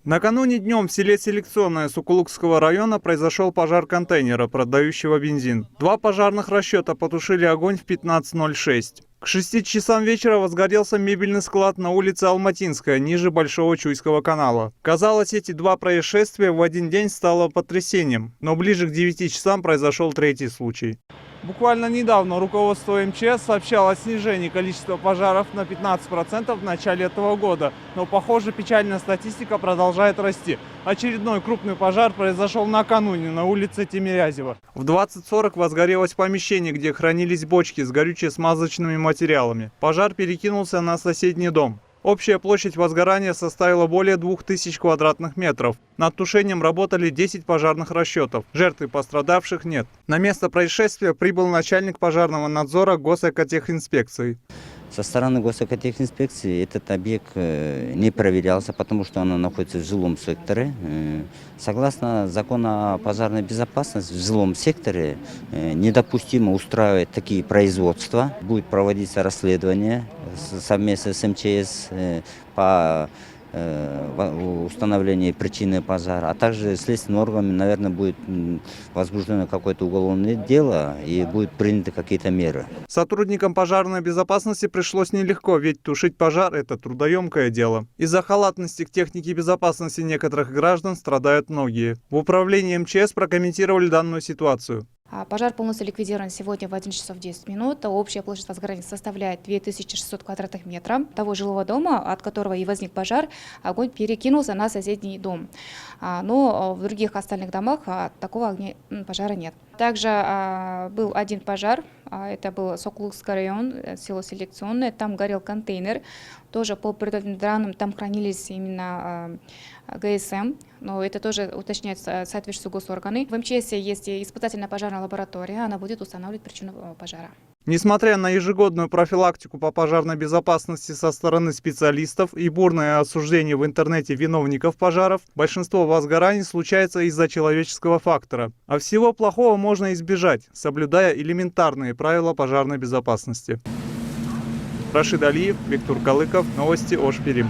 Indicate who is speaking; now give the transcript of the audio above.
Speaker 1: Накануне днем в селе Селекционное Сокулукского района произошел пожар контейнера, продающего бензин. 2 пожарных расчета потушили огонь в 15:06. К 6 часам вечера возгорелся мебельный склад на улице Алматинская, ниже Большого Чуйского канала. Казалось, эти 2 происшествия в один день стало потрясением, но ближе к 9 часам произошел 3-й случай. Буквально недавно руководство МЧС сообщало о снижении количества пожаров на 15% в начале этого года. Но, похоже, печальная статистика продолжает расти. Очередной крупный пожар произошел накануне на улице Тимирязева. В 20:40 возгорелось помещение, где хранились бочки с горюче-смазочными материалами. Пожар перекинулся на соседний дом. Общая площадь возгорания составила более 2000 квадратных метров. Над тушением работали 10 пожарных расчетов. Жертв и пострадавших нет. На место происшествия прибыл начальник пожарного надзора Госэкотехинспекции.
Speaker 2: Со стороны Госэкотехинспекции этот объект не проверялся, потому что он находится в жилом секторе. Согласно закону о пожарной безопасности, в жилом секторе недопустимо устраивать такие производства. Будет проводиться расследование совместно с МЧС по установлению причины пожара, а также следственными органами, наверное, будет возбуждено какое-то уголовное дело и будут приняты какие-то меры.
Speaker 1: Сотрудникам пожарной безопасности пришлось нелегко, ведь тушить пожар – это трудоемкое дело. Из-за халатности к технике безопасности некоторых граждан страдают многие. В управлении МЧС прокомментировали данную ситуацию.
Speaker 3: Пожар полностью ликвидирован сегодня в 11 часов 10 минут. Общая площадь возгорания составляет 2600 квадратных метров. Того жилого дома, от которого и возник пожар, огонь перекинулся на соседний дом. Но в других остальных домах такого пожара нет. Также был один пожар, это был Сокулукский район, село Селекционное, там горел контейнер. Тоже по предварительным данным там хранились именно ГСМ, но это тоже уточняют соответствующие госорганы. В МЧС есть испытательная пожарная лаборатория, она будет устанавливать причину пожара.
Speaker 1: Несмотря на ежегодную профилактику по пожарной безопасности со стороны специалистов и бурное осуждение в интернете виновников пожаров, большинство возгораний случается из-за человеческого фактора. А всего плохого можно избежать, соблюдая элементарные правила пожарной безопасности. Рашид Алиев, Виктор Калыков, новости Ош Перим.